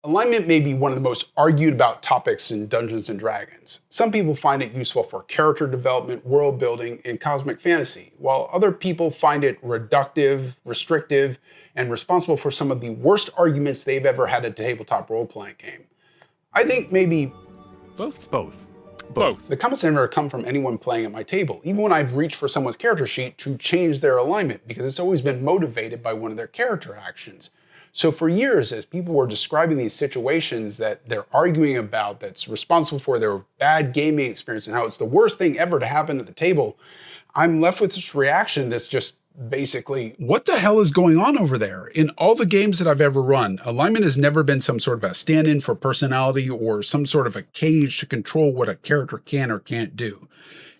Alignment may be one of the most argued about topics in Dungeons & Dragons. Some people find it useful for character development, world building, and cosmic fantasy, while other people find it reductive, restrictive, and responsible for some of the worst arguments they've ever had at a tabletop role-playing game. I think maybe Both. The comments never come from anyone playing at my table, even when I've reached for someone's character sheet to change their alignment, because it's always been motivated by one of their character actions. So for years, as people were describing these situations that they're arguing about that's responsible for their bad gaming experience and how it's the worst thing ever to happen at the table, I'm left with this reaction that's just basically, what the hell is going on over there? In all the games that I've ever run, alignment has never been some sort of a stand-in for personality or some sort of a cage to control what a character can or can't do.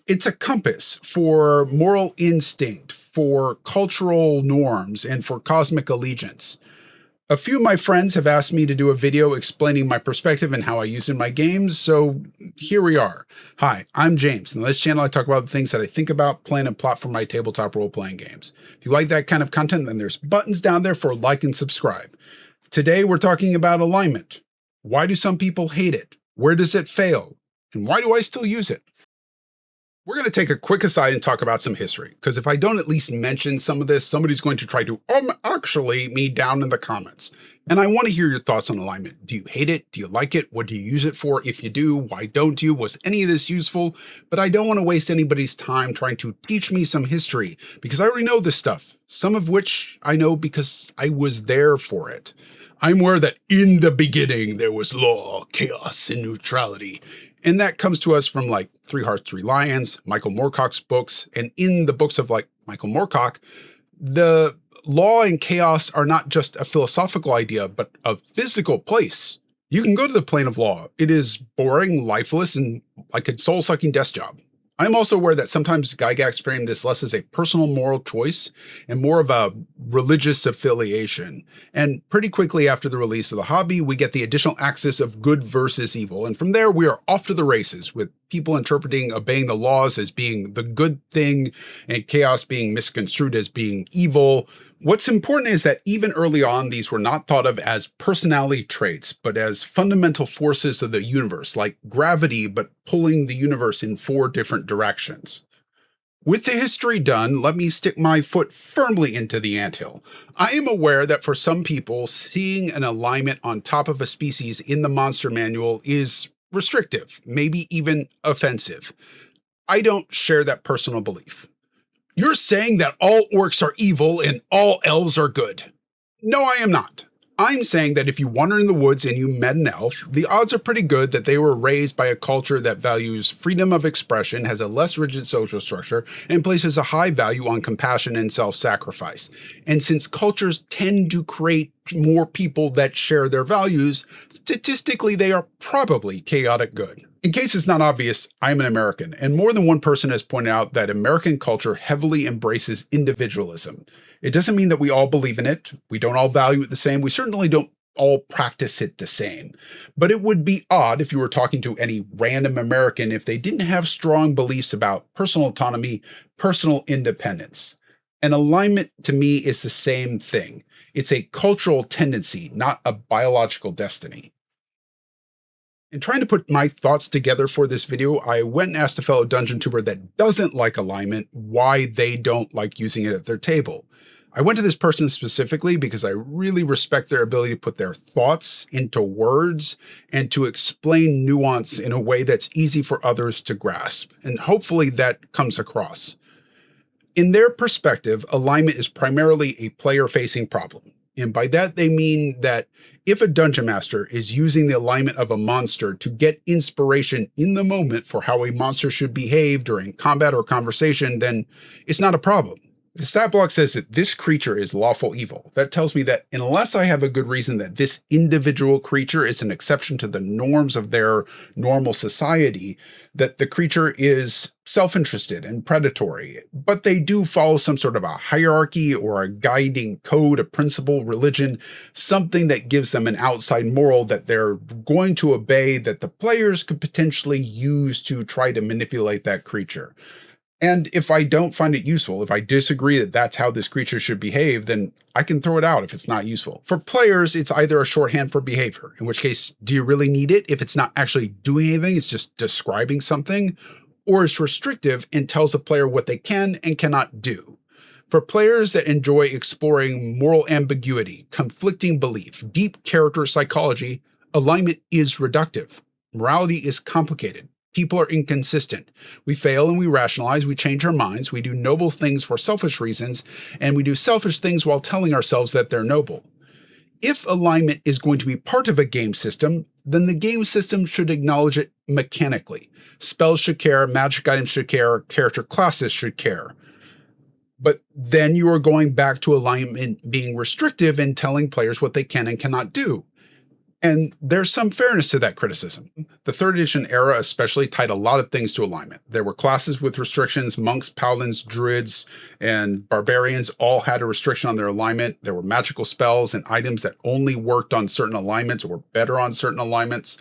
It's a compass for moral instinct, for cultural norms, and for cosmic allegiance. A few of my friends have asked me to do a video explaining my perspective and how I use it in my games, so here we are. Hi, I'm James, and on this channel I talk about the things that I think about, plan, and plot for my tabletop role-playing games. If you like that kind of content, then there's buttons down there for like and subscribe. Today we're talking about alignment. Why do some people hate it? Where does it fail? And why do I still use it? We're going to take a quick aside and talk about some history, because if I don't at least mention some of this, somebody's going to try to actually me down in the comments. And I want to hear your thoughts on alignment. Do you hate it? Do you like it? What do you use it for? If you do, why don't you? Was any of this useful? But I don't want to waste anybody's time trying to teach me some history, because I already know this stuff, some of which I know because I was there for it. I'm aware that in the beginning there was law, chaos, and neutrality. And that comes to us from like Three Hearts, Three Lions, Michael Moorcock's books. And in the books of like Michael Moorcock, the law and chaos are not just a philosophical idea, but a physical place. You can go to the plane of law. It is boring, lifeless, and like a soul-sucking desk job. I'm also aware that sometimes Gygax framed this less as a personal moral choice and more of a religious affiliation. And pretty quickly after the release of the hobby, we get the additional axis of good versus evil. And from there, we are off to the races, with people interpreting obeying the laws as being the good thing and chaos being misconstrued as being evil. What's important is that even early on, these were not thought of as personality traits, but as fundamental forces of the universe, like gravity, but pulling the universe in 4 different directions. With the history done, let me stick my foot firmly into the anthill. I am aware that for some people, seeing an alignment on top of a species in the monster manual is restrictive, maybe even offensive. I don't share that personal belief. You're saying that all orcs are evil and all elves are good. No, I am not. I'm saying that if you wander in the woods and you met an elf, the odds are pretty good that they were raised by a culture that values freedom of expression, has a less rigid social structure, and places a high value on compassion and self-sacrifice. And since cultures tend to create more people that share their values, statistically they are probably chaotic good. In case it's not obvious, I'm an American, and more than one person has pointed out that American culture heavily embraces individualism. It doesn't mean that we all believe in it, we don't all value it the same, we certainly don't all practice it the same. But it would be odd if you were talking to any random American if they didn't have strong beliefs about personal autonomy, personal independence. And alignment to me is the same thing. It's a cultural tendency, not a biological destiny. In trying to put my thoughts together for this video, I went and asked a fellow dungeon tuber that doesn't like alignment why they don't like using it at their table. I went to this person specifically because I really respect their ability to put their thoughts into words and to explain nuance in a way that's easy for others to grasp. And hopefully that comes across. In their perspective, alignment is primarily a player-facing problem. And by that, they mean that if a dungeon master is using the alignment of a monster to get inspiration in the moment for how a monster should behave during combat or conversation, then it's not a problem. The stat block says that this creature is lawful evil. That tells me that unless I have a good reason that this individual creature is an exception to the norms of their normal society, that the creature is self-interested and predatory, but they do follow some sort of a hierarchy or a guiding code, a principle, religion, something that gives them an outside moral that they're going to obey that the players could potentially use to try to manipulate that creature. And if I don't find it useful, if I disagree that that's how this creature should behave, then I can throw it out if it's not useful. For players, it's either a shorthand for behavior, in which case, do you really need it if it's not actually doing anything, it's just describing something, or it's restrictive and tells a player what they can and cannot do. For players that enjoy exploring moral ambiguity, conflicting belief, deep character psychology, alignment is reductive. Morality is complicated. People are inconsistent. We fail and we rationalize, we change our minds, we do noble things for selfish reasons, and we do selfish things while telling ourselves that they're noble. If alignment is going to be part of a game system, then the game system should acknowledge it mechanically. Spells should care, magic items should care, character classes should care. But then you are going back to alignment being restrictive and telling players what they can and cannot do. And there's some fairness to that criticism. The 3rd edition era especially tied a lot of things to alignment. There were classes with restrictions. Monks, paladins, druids, and barbarians all had a restriction on their alignment. There were magical spells and items that only worked on certain alignments or better on certain alignments.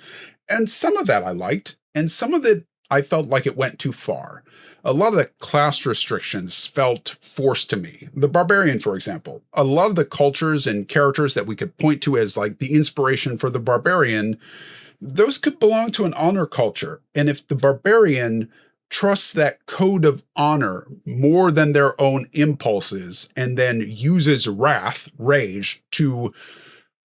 And some of that I liked, and some of it I felt like it went too far. A lot of the class restrictions felt forced to me. The barbarian, for example, a lot of the cultures and characters that we could point to as like the inspiration for the barbarian, those could belong to an honor culture. And if the barbarian trusts that code of honor more than their own impulses and then uses wrath, rage, to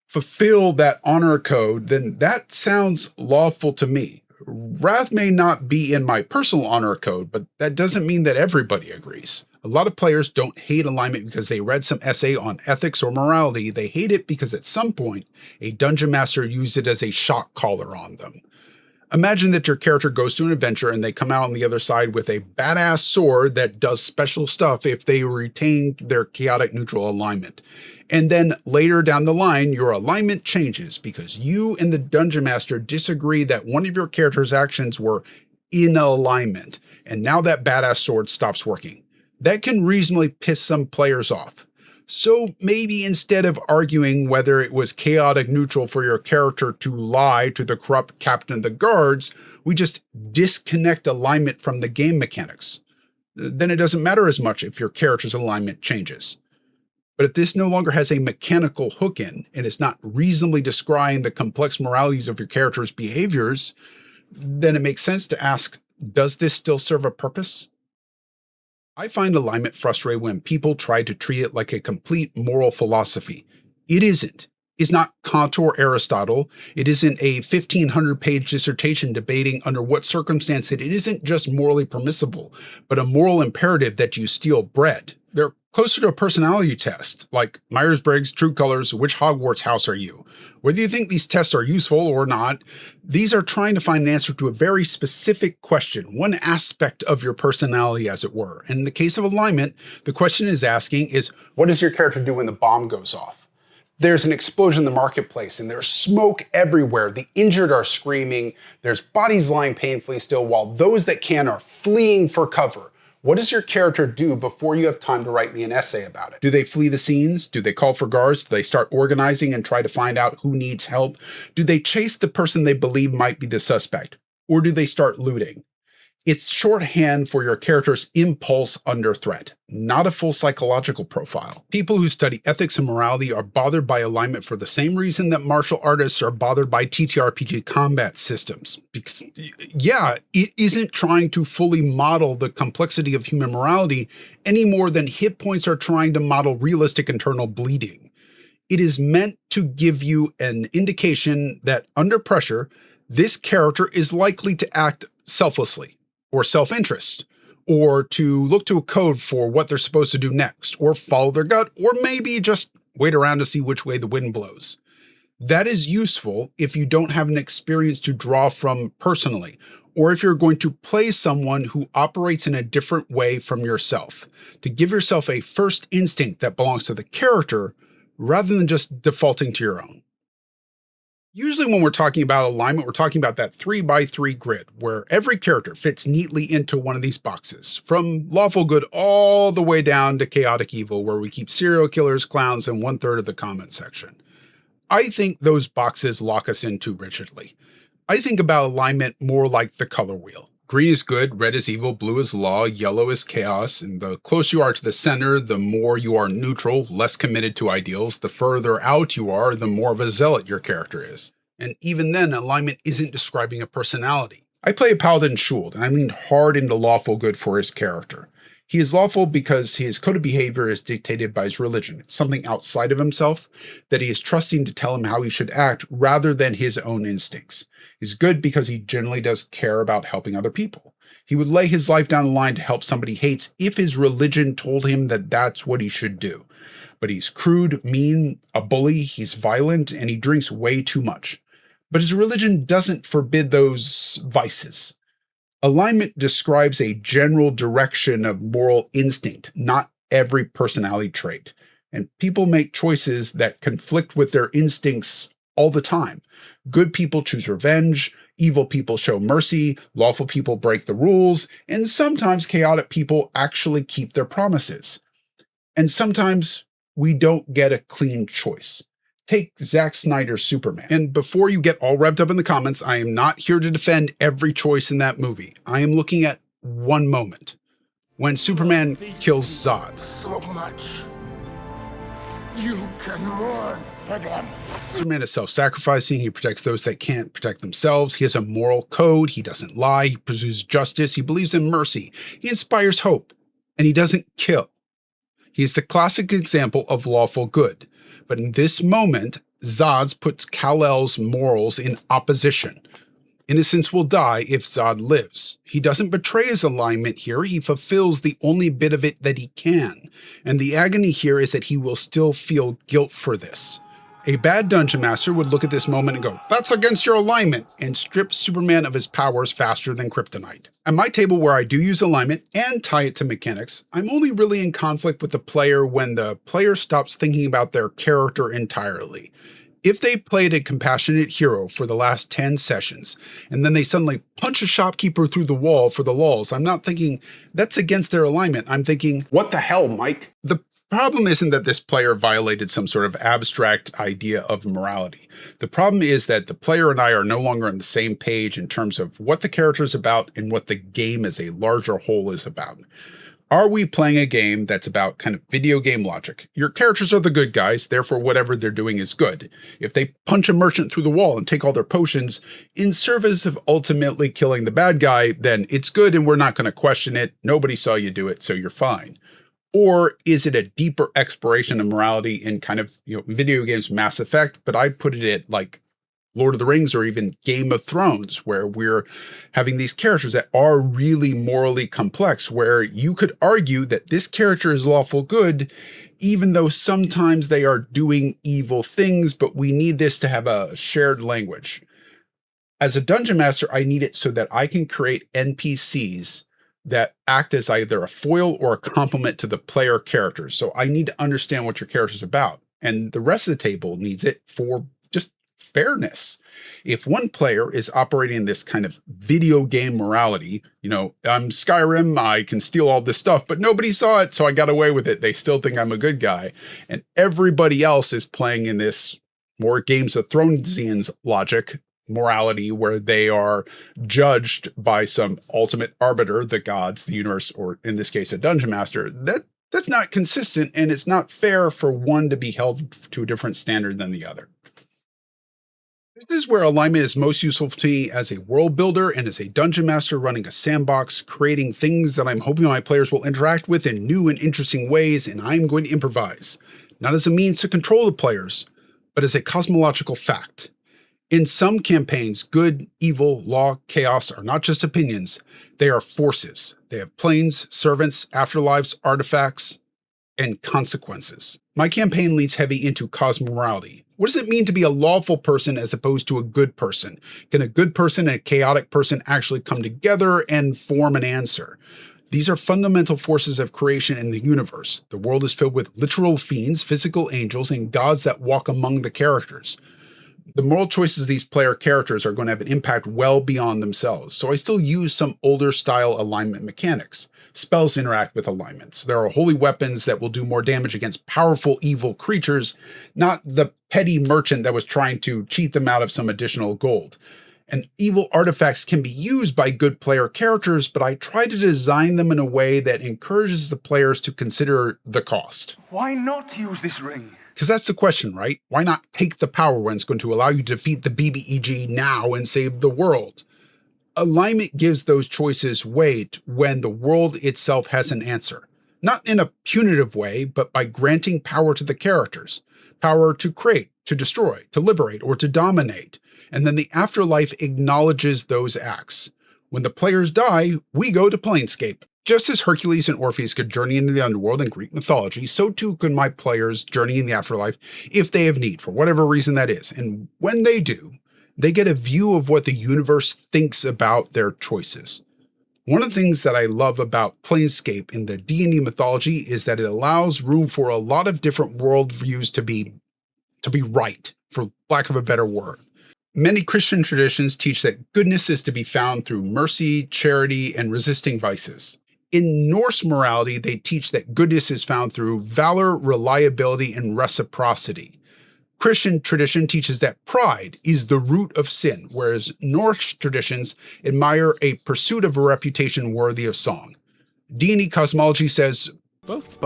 fulfill that honor code, then that sounds lawful to me. Wrath may not be in my personal honor code, but that doesn't mean that everybody agrees. A lot of players don't hate alignment because they read some essay on ethics or morality. They hate it because at some point, a dungeon master used it as a shock collar on them. Imagine that your character goes to an adventure and they come out on the other side with a badass sword that does special stuff if they retain their chaotic neutral alignment. And then later down the line, your alignment changes because you and the dungeon master disagree that one of your character's actions were in alignment. And now that badass sword stops working. That can reasonably piss some players off. So maybe instead of arguing whether it was chaotic neutral for your character to lie to the corrupt captain of the guards, we just disconnect alignment from the game mechanics. Then it doesn't matter as much if your character's alignment changes. But if this no longer has a mechanical hook in and is not reasonably describing the complex moralities of your character's behaviors, then it makes sense to ask, does this still serve a purpose? I find alignment frustrating when people try to treat it like a complete moral philosophy. It isn't. It's not Kant or Aristotle. It isn't a 1,500-page dissertation debating under what circumstance it isn't just morally permissible, but a moral imperative that you steal bread. They're closer to a personality test, like Myers-Briggs, True Colors, which Hogwarts house are you? Whether you think these tests are useful or not, these are trying to find an answer to a very specific question, one aspect of your personality, as it were. And in the case of alignment, the question is asking is, what does your character do when the bomb goes off? There's an explosion in the marketplace and there's smoke everywhere. The injured are screaming. There's bodies lying painfully still while those that can are fleeing for cover. What does your character do before you have time to write me an essay about it? Do they flee the scenes? Do they call for guards? Do they start organizing and try to find out who needs help? Do they chase the person they believe might be the suspect? Or do they start looting? It's shorthand for your character's impulse under threat, not a full psychological profile. People who study ethics and morality are bothered by alignment for the same reason that martial artists are bothered by TTRPG combat systems. Because, yeah, it isn't trying to fully model the complexity of human morality any more than hit points are trying to model realistic internal bleeding. It is meant to give you an indication that under pressure, this character is likely to act selflessly, or self-interest, or to look to a code for what they're supposed to do next, or follow their gut, or maybe just wait around to see which way the wind blows. That is useful if you don't have an experience to draw from personally, or if you're going to play someone who operates in a different way from yourself, to give yourself a first instinct that belongs to the character, rather than just defaulting to your own. Usually when we're talking about alignment, we're talking about that 3x3 grid, where every character fits neatly into one of these boxes, from lawful good all the way down to chaotic evil, where we keep serial killers, clowns, and 1/3 of the comment section. I think those boxes lock us in too rigidly. I think about alignment more like the color wheel. Green is good, red is evil, blue is law, yellow is chaos, and the closer you are to the center, the more you are neutral, less committed to ideals. The further out you are, the more of a zealot your character is. And even then, alignment isn't describing a personality. I play a Paladin Shuld, and I leaned hard into lawful good for his character. He is lawful because his code of behavior is dictated by his religion. It's something outside of himself that he is trusting to tell him how he should act rather than his own instincts. He's good because he generally does care about helping other people. He would lay his life down the line to help somebody he hates if his religion told him that that's what he should do. But he's crude, mean, a bully, he's violent, and he drinks way too much. But his religion doesn't forbid those vices. Alignment describes a general direction of moral instinct, not every personality trait. And people make choices that conflict with their instincts all the time. Good people choose revenge, evil people show mercy, lawful people break the rules, and sometimes chaotic people actually keep their promises. And sometimes we don't get a clean choice. Take Zack Snyder's Superman. And before you get all revved up in the comments, I am not here to defend every choice in that movie. I am looking at one moment when Superman kills Zod. So much. You can mourn for them. Superman is self-sacrificing. He protects those that can't protect themselves. He has a moral code. He doesn't lie. He pursues justice. He believes in mercy. He inspires hope. And he doesn't kill. He is the classic example of lawful good. But in this moment, Zod puts Kal-El's morals in opposition. Innocence will die if Zod lives. He doesn't betray his alignment here. He fulfills the only bit of it that he can. And the agony here is that he will still feel guilt for this. A bad dungeon master would look at this moment and go, "That's against your alignment," and strip Superman of his powers faster than kryptonite. At my table where I do use alignment and tie it to mechanics, I'm only really in conflict with the player when the player stops thinking about their character entirely. If they played a compassionate hero for the last 10 sessions, and then they suddenly punch a shopkeeper through the wall for the lulz, I'm not thinking, that's against their alignment. I'm thinking, what the hell, Mike? The problem isn't that this player violated some sort of abstract idea of morality. The problem is that the player and I are no longer on the same page in terms of what the character is about and what the game as a larger whole is about. Are we playing a game that's about kind of video game logic? Your characters are the good guys, therefore whatever they're doing is good. If they punch a merchant through the wall and take all their potions in service of ultimately killing the bad guy, then it's good and we're not going to question it. Nobody saw you do it, so you're fine. Or is it a deeper exploration of morality in kind of, video games Mass Effect, but I'd put it at like Lord of the Rings or even Game of Thrones, where we're having these characters that are really morally complex, where you could argue that this character is lawful good, even though sometimes they are doing evil things, but we need this to have a shared language. As a dungeon master, I need it so that I can create NPCs that act as either a foil or a complement to the player characters. So I need to understand what your character is about. And the rest of the table needs it for just fairness. If one player is operating this kind of video game morality, I'm Skyrim, I can steal all this stuff, but nobody saw it, so I got away with it. They still think I'm a good guy. And everybody else is playing in this more Games of Thronesian logic, morality, where they are judged by some ultimate arbiter, the gods, the universe, or in this case, a dungeon master. That's not consistent, and it's not fair for one to be held to a different standard than the other. This is where alignment is most useful to me as a world builder and as a dungeon master running a sandbox, creating things that I'm hoping my players will interact with in new and interesting ways, and I'm going to improvise, not as a means to control the players, but as a cosmological fact. In some campaigns, good, evil, law, chaos are not just opinions, they are forces. They have planes, servants, afterlives, artifacts, and consequences. My campaign leans heavy into cosmorality. What does it mean to be a lawful person as opposed to a good person? Can a good person and a chaotic person actually come together and form an answer? These are fundamental forces of creation in the universe. The world is filled with literal fiends, physical angels, and gods that walk among the characters. The moral choices of these player characters are going to have an impact well beyond themselves, so I still use some older style alignment mechanics. Spells interact with alignments. There are holy weapons that will do more damage against powerful evil creatures, not the petty merchant that was trying to cheat them out of some additional gold. and evil artifacts can be used by good player characters, but I try to design them in a way that encourages the players to consider the cost. Why not use this ring? Because that's the question, right? Why not take the power when it's going to allow you to defeat the BBEG now and save the world? Alignment gives those choices weight when the world itself has an answer. Not in a punitive way, but by granting power to the characters. Power to create, to destroy, to liberate, or to dominate. And then the afterlife acknowledges those acts. When the players die, we go to Planescape. Just as Hercules and Orpheus could journey into the underworld in Greek mythology, so too could my players journey in the afterlife if they have need, for whatever reason that is. And when they do, they get a view of what the universe thinks about their choices. One of the things that I love about Planescape in the D&D mythology is that it allows room for a lot of different worldviews to be right, for lack of a better word. Many Christian traditions teach that goodness is to be found through mercy, charity, and resisting vices. In Norse morality, they teach that goodness is found through valor, reliability, and reciprocity. Christian tradition teaches that pride is the root of sin, whereas Norse traditions admire a pursuit of a reputation worthy of song. D&D cosmology says Both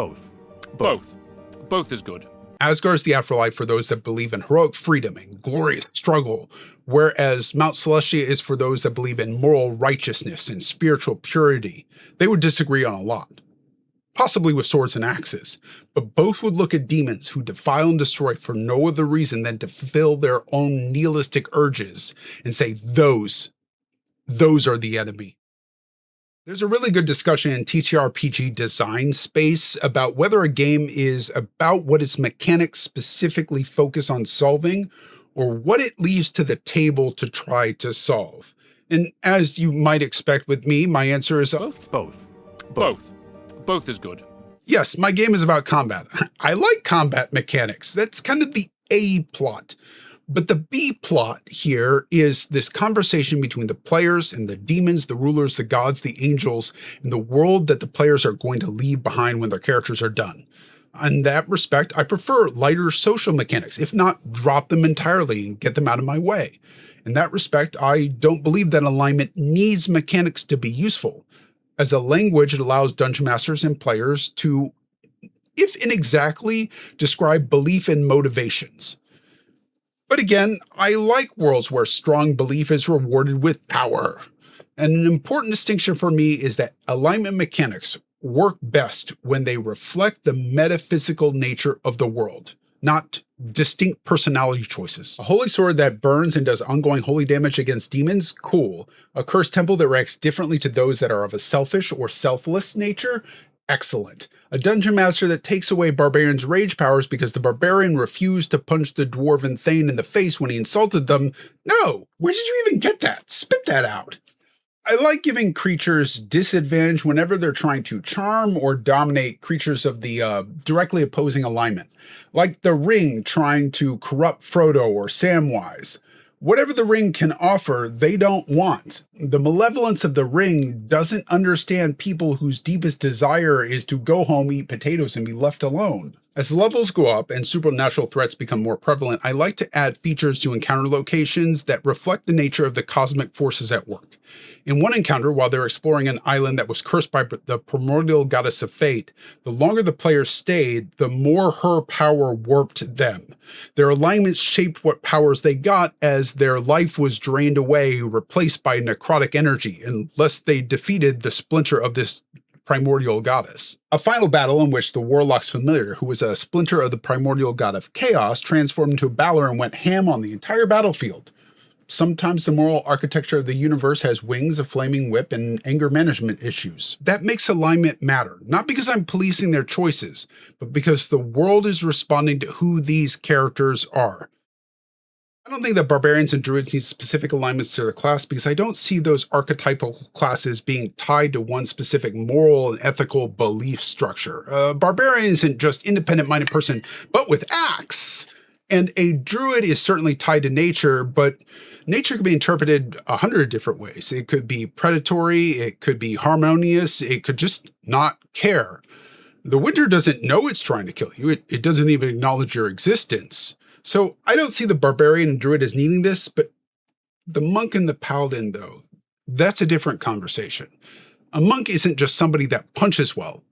is good. Asgard is the afterlife for those that believe in heroic freedom and glorious struggle, whereas Mount Celestia is for those that believe in moral righteousness and spiritual purity. They would disagree on a lot, possibly with swords and axes, but both would look at demons who defile and destroy for no other reason than to fulfill their own nihilistic urges and say, those are the enemy. There's a really good discussion in TTRPG design space about whether a game is about what its mechanics specifically focus on solving or what it leaves to the table to try to solve. And as you might expect with me, my answer is Both is good. yes, my game is about combat. I like combat mechanics. That's kind of the A plot. But the B plot here is this conversation between the players and the demons, the rulers, the gods, the angels, and the world that the players are going to leave behind when their characters are done. In that respect, I prefer lighter social mechanics, if not drop them entirely and get them out of my way. In that respect, I don't believe that alignment needs mechanics to be useful. As a language, it allows dungeon masters and players to, if inexactly, describe belief and motivations. But again, I like worlds where strong belief is rewarded with power. And an important distinction for me is that alignment mechanics work best when they reflect the metaphysical nature of the world, not distinct personality choices. A holy sword that burns and does ongoing holy damage against demons? Cool. A cursed temple that reacts differently to those that are of a selfish or selfless nature? Excellent. A dungeon master that takes away barbarians' rage powers because the barbarian refused to punch the dwarven thane in the face when he insulted them? No! Where did you even get that? Spit that out. I like giving creatures disadvantage whenever they're trying to charm or dominate creatures of the directly opposing alignment, like the ring trying to corrupt Frodo or Samwise. Whatever the ring can offer, they don't want. The malevolence of the ring doesn't understand people whose deepest desire is to go home, eat potatoes, and be left alone. As levels go up and supernatural threats become more prevalent, I like to add features to encounter locations that reflect the nature of the cosmic forces at work. In one encounter, while they're exploring an island that was cursed by the primordial goddess of fate, the longer the players stayed, the more her power warped them. Their alignments shaped what powers they got as their life was drained away, replaced by necrotic energy, unless they defeated the splinter of this primordial goddess. A final battle in which the warlock's familiar, who was a splinter of the primordial god of chaos, transformed into a Balor and went ham on the entire battlefield. Sometimes the moral architecture of the universe has wings, a flaming whip, and anger management issues. That makes alignment matter, not because I'm policing their choices, but because the world is responding to who these characters are. I don't think that barbarians and druids need specific alignments to their class because I don't see those archetypal classes being tied to one specific moral and ethical belief structure. A barbarian isn't just independent-minded person, but with axe. And a druid is certainly tied to nature, but nature can be interpreted 100 different ways. It could be predatory, it could be harmonious, it could just not care. The winter doesn't know it's trying to kill you. It doesn't even acknowledge your existence. So I don't see the barbarian and druid as needing this, but The monk and the paladin, though, that's a different conversation. A monk isn't just somebody that punches well.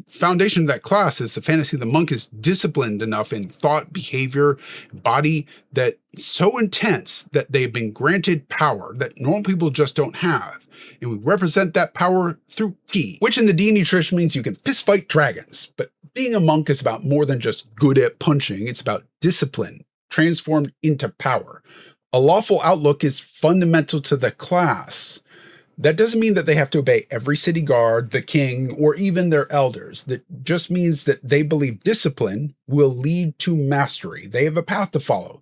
Foundation of that class is the fantasy the monk is disciplined enough in thought, behavior, body, that so intense that they've been granted power that normal people just don't have. And we represent that power through ki, which in the D&D tradition means you can fistfight dragons. But being a monk is about more than just good at punching. It's about discipline, transformed into power. A lawful outlook is fundamental to the class. That doesn't mean that they have to obey every city guard, the king, or even their elders. That just means that they believe discipline will lead to mastery. They have a path to follow.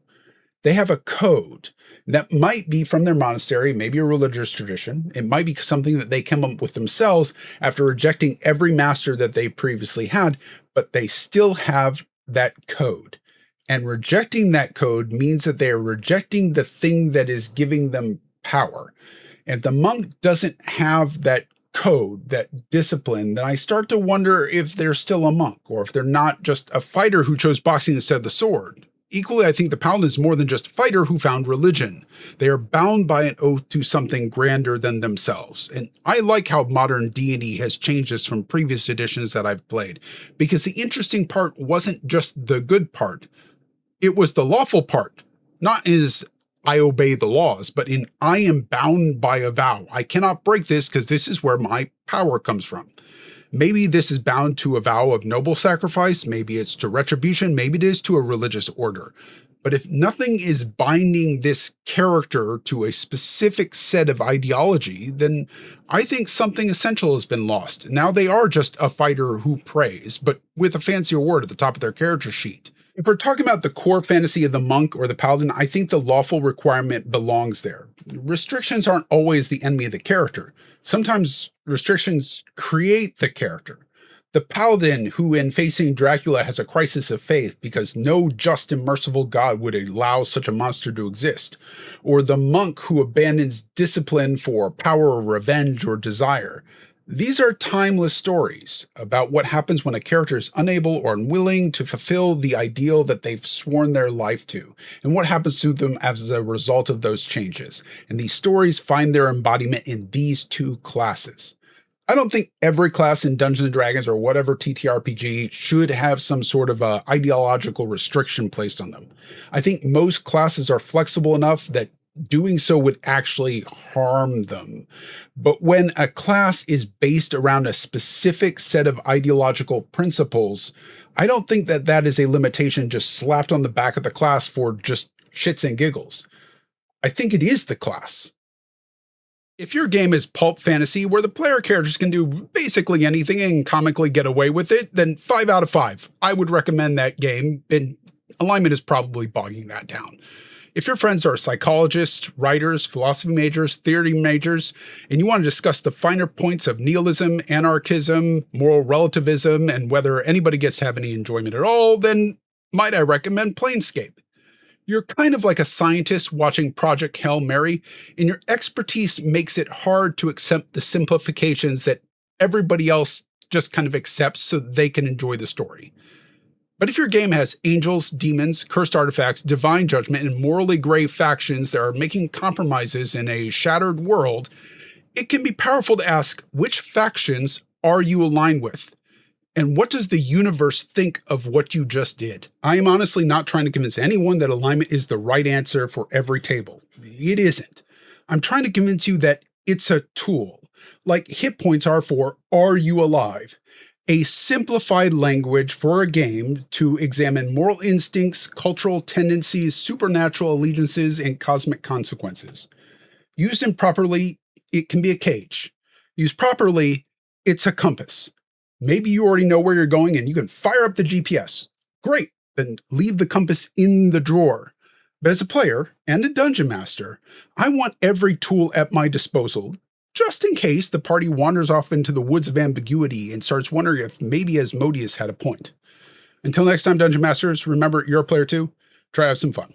They have a code. That might be from their monastery, maybe a religious tradition. It might be something that they came up with themselves after rejecting every master that they previously had, but they still have that code. And rejecting that code means that they are rejecting the thing that is giving them power. And if the monk doesn't have that code, that discipline, then I start to wonder if they're still a monk or if they're not just a fighter who chose boxing instead of the sword. Equally, I think the paladin is more than just a fighter who found religion. They are bound by an oath to something grander than themselves. And I like how modern D&D has changed this from previous editions that I've played, because the interesting part wasn't just the good part. It was the lawful part, not as I obey the laws, but in I am bound by a vow. I cannot break this because this is where my power comes from. Maybe this is bound to a vow of noble sacrifice. Maybe it's to retribution. Maybe it is to a religious order. But if nothing is binding this character to a specific set of ideology, then I think something essential has been lost. Now they are just a fighter who prays, but with a fancier word at the top of their character sheet. If we're talking about the core fantasy of the monk or the paladin, I think the lawful requirement belongs there. Restrictions aren't always the enemy of the character. Sometimes restrictions create the character. The paladin who in facing Dracula has a crisis of faith because no just and merciful God would allow such a monster to exist. Or the monk who abandons discipline for power or revenge or desire. These are timeless stories about what happens when a character is unable or unwilling to fulfill the ideal that they've sworn their life to, and what happens to them as a result of those changes. And these stories find their embodiment in these two classes. I don't think every class in Dungeons & Dragons or whatever TTRPG should have some sort of a ideological restriction placed on them. I think most classes are flexible enough that doing so would actually harm them. But when a class is based around a specific set of ideological principles, I don't think that that is a limitation just slapped on the back of the class for just shits and giggles. I think it is the class. If your game is pulp fantasy where the player characters can do basically anything and comically get away with it, then 5 out of 5. I would recommend that game, and alignment is probably bogging that down. If your friends are psychologists, writers, philosophy majors, theory majors, and you want to discuss the finer points of nihilism, anarchism, moral relativism, and whether anybody gets to have any enjoyment at all, then might I recommend Planescape. You're kind of like a scientist watching Project Hail Mary, and your expertise makes it hard to accept the simplifications that everybody else just kind of accepts so they can enjoy the story. But if your game has angels, demons, cursed artifacts, divine judgment, and morally gray factions that are making compromises in a shattered world, it can be powerful to ask, which factions are you aligned with? And what does the universe think of what you just did? I am honestly not trying to convince anyone that alignment is the right answer for every table. It isn't. I'm trying to convince you that it's a tool, like hit points are for Are You Alive? A simplified language for a game to examine moral instincts, cultural tendencies, supernatural allegiances, and cosmic consequences. Used improperly, it can be a cage. Used properly, it's a compass. Maybe you already know where you're going and you can fire up the GPS. Great, then leave the compass in the drawer. But as a player and a dungeon master, I want every tool at my disposal, just in case the party wanders off into the woods of ambiguity and starts wondering if maybe Asmodeus had a point. Until next time, Dungeon Masters, remember, you're a player too. Try to have some fun.